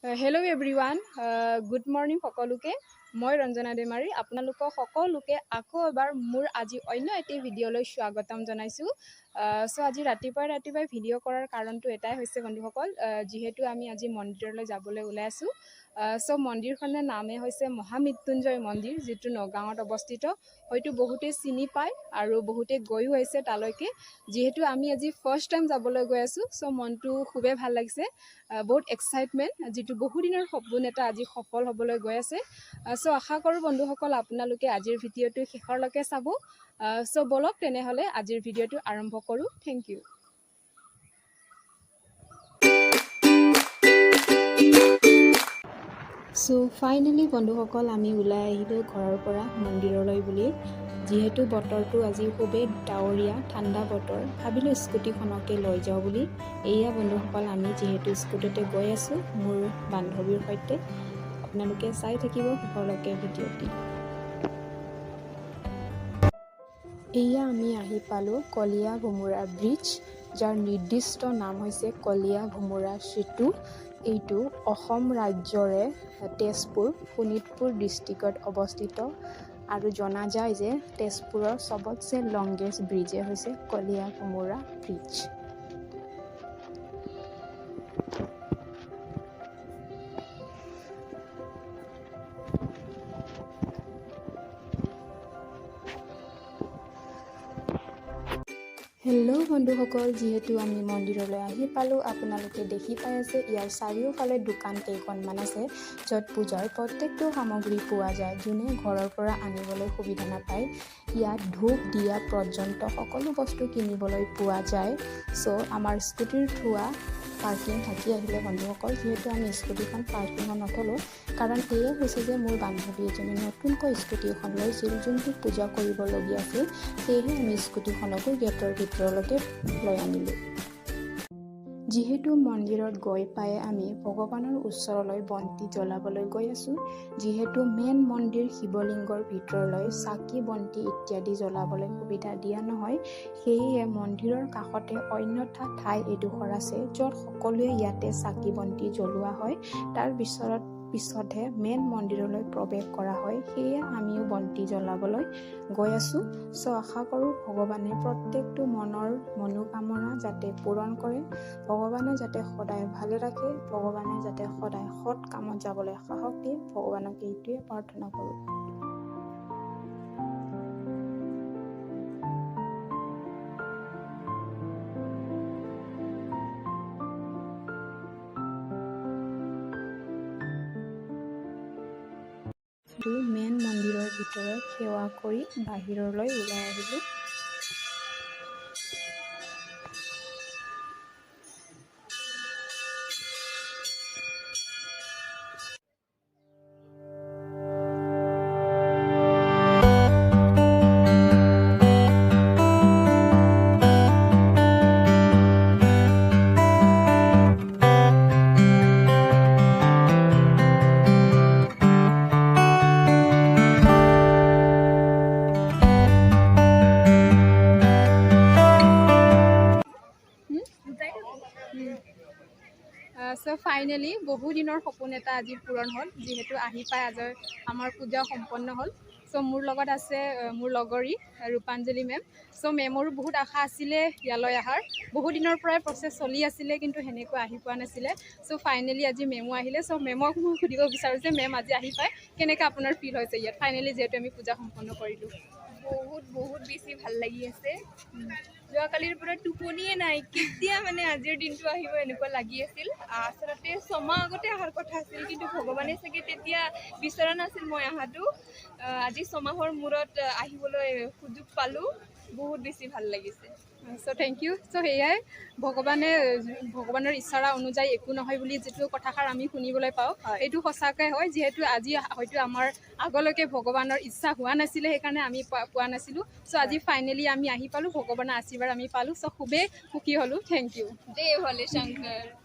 Hello everyone, good morning সকলোকে মই ৰঞ্জনা দেমাৰী আপোনালোকক সকলোকে আকৌ এবাৰ মোৰ আজি অন্য এটা ভিডিঅ'লৈ স্বাগতম জনাইছো সো আজি ৰাতিপুৱাই ভিডিঅ' কৰাৰ কাৰণটো এটাই হৈছে বন্ধুসকল যিহেতু আমি আজি মন্দিৰলৈ যাবলৈ ওলাই আছো সো মন্দিৰখনৰ নামে হৈছে মহামৃত্যুঞ্জয় মন্দিৰ যেটো নগাঁৱত অৱস্থিত হয়তো বহুতে চিনি পায় আৰু বহুতে গৈও আছে তালৈকে যেহেতু আমি আজি ফাৰ্স্ট টাইম যাবলৈ গৈ আছো সো মনটো খুবেই ভাল লাগিছে বহুত এক্সাইটমেন্ট যেটো বহু দিনৰ সপোন এটা আজি সফল হ'বলৈ গৈ আছে সো আশা কৰো বন্ধুসকল আপোনালোকে আজিৰ ভিডিঅ'টো শেষৰলৈকে চাব সো বলক তেনেহলে আজিৰ ভিডিঅ'টো আৰম্ভ কৰো থ্যাংক ইউ সো ফাইনালি বন্ধুসকল আমি ওলাই আহিলো ঘৰৰ পৰা মন্দিৰলৈ বুলি যেহেতু বতৰটো আজি খুবেই ডাৱৰীয়া ঠাণ্ডা বতৰ ভাবিলো স্কুটিখনকে লৈ যাওঁ বুলি এয়া বন্ধুসকল আমি যেহেতু স্কুটিতে গৈ আছো মোৰ বান্ধৱীৰ সৈতে আপোনালোকে চাই থাকিব শেষৰলৈকে ভিডিঅ'টি এয়া আমি আহি পালো কলিয়া ভুমুৰা ব্ৰিজ যাৰ নিৰ্দিষ্ট নাম হৈছে কলিয়া ভুমুৰা সেতু এইটো অসম ৰাজ্যৰে তেজপুৰ শোণিতপুৰ ডিস্ট্ৰিক্টত অৱস্থিত আৰু জনা যায় যে তেজপুৰৰ সবতছে লংগেষ্ট ব্ৰিজে হৈছে কলিয়া ভুমুৰা ব্ৰিজ হেল্ল' বন্ধুসকল যেহেতু আমি মন্দিৰলৈ আহি পালো আপোনালোকে দেখি পাই আছে ইয়াৰ চাৰিওফালে দোকান কেইখনমান আছে য'ত পূজাৰ প্ৰত্যেকটো সামগ্ৰী পোৱা যায় যোনে ঘৰৰ পৰা আনিবলৈ সুবিধা নাপায় ইয়াত ধূপ দিয়া পৰ্যন্ত সকলো বস্তু কিনিবলৈ পোৱা যায় সো আমাৰ স্কুটিৰ থোৱা পাৰ্কিং থাকি আহিলে বন্ধুসকল যেহেতু আমি স্কুটিখন পাৰ্কিঙত নথলোঁ কাৰণ এয়ে হৈছে যে মোৰ বান্ধৱী এজনী নতুনকৈ স্কুটি এখন লৈছিল যোনটো পূজা কৰিবলগীয়া আছিল সেয়েহে আমি স্কুটিখনকো গেটৰ ভিতৰলৈকে লৈ আনিলোঁ যেহেতু মন্দিৰত গৈ পাই আমি ভগৱানৰ ওচৰলৈ বন্তি জ্বলাবলৈ গৈ আছোঁ যেহেতু মেইন মন্দিৰ শিৱলিংগৰ ভিতৰলৈ চাকি বন্তি ইত্যাদি জ্বলাবলৈ সুবিধা দিয়া নহয় সেয়ে মন্দিৰৰ কাষতে অন্যথা ঠাই এডোখৰ আছে য'ত সকলোৱে ইয়াতে চাকি বন্তি জ্বলোৱা হয় তাৰ পিছতহে মেইন মন্দিৰলৈ প্ৰৱেশ কৰা হয় সেয়ে আমিও বন্তি জ্বলাবলৈ গৈ আছোঁ সো আশা কৰোঁ ভগৱানে প্ৰত্যেকটো মনৰ মনোকামনা যাতে পূৰণ কৰে ভগৱানে যাতে সদায় ভালে ৰাখে ভগৱানে যাতে সদায় সৎ কামত যাবলৈ সাহস দিয়ে ভগৱানক এইটোৱে প্ৰাৰ্থনা কৰোঁ মেইন মন্দিৰৰ ভিতৰত সেৱা কৰি বাহিৰলৈ ওলাই আহিলোঁ সো ফাইনেলি বহু দিনৰ সপোন এটা আজি পূৰণ হ'ল যেহেতু আহি পাই আজি আমাৰ পূজা সম্পন্ন হ'ল সো মোৰ লগত আছে মোৰ লগৰী ৰূপাঞ্জলি মেম সো মেমৰো বহুত আশা আছিলে ইয়ালৈ অহাৰ বহু দিনৰ পৰাই প্ৰচেছ চলি আছিলে কিন্তু সেনেকৈ আহি পোৱা নাছিলে সো ফাইনেলি আজি মেমো আহিলে সো মেমক মই সুধিব বিচাৰোঁ যে মেম আজি আহি পাই কেনেকৈ আপোনাৰ ফিল হৈছে ইয়াত ফাইনেলি যিহেতু আমি পূজা সম্পন্ন কৰিলোঁ বহুত বেছি ভাল লাগি আছে যোৱাকালিৰ পৰা টোপনিয়ে নাই কেতিয়া মানে আজিৰ দিনটো আহিব এনেকুৱা লাগি আছিল আচলতে ছমাহ আগতে অহাৰ কথা আছিল কিন্তু ভগৱানে চাগে তেতিয়া বিচৰা নাছিল মই অহাটো আজি ছমাহৰ মূৰত আহিবলৈ সুযোগ পালোঁ বহুত বেছি ভাল লাগিছে সো থেংক ইউ সো সেয়াই ভগৱানৰ ইচ্ছা অনুযায়ী একো নহয় বুলি যিটো কথাষাৰ আমি শুনিবলৈ পাওঁ এইটো সঁচাকৈ হয় যিহেতু আজি হয়তো আমাৰ আগলৈকে ভগৱানৰ ইচ্ছা হোৱা নাছিলে সেইকাৰণে আমি পোৱা নাছিলোঁ সো আজি ফাইনেলি আমি আহি পালোঁ ভগৱানৰ আশীৰ্বাদ আমি পালোঁ সো খুবেই সুখী হ'লোঁ থেংক ইউ জয় ভোলে শংকৰ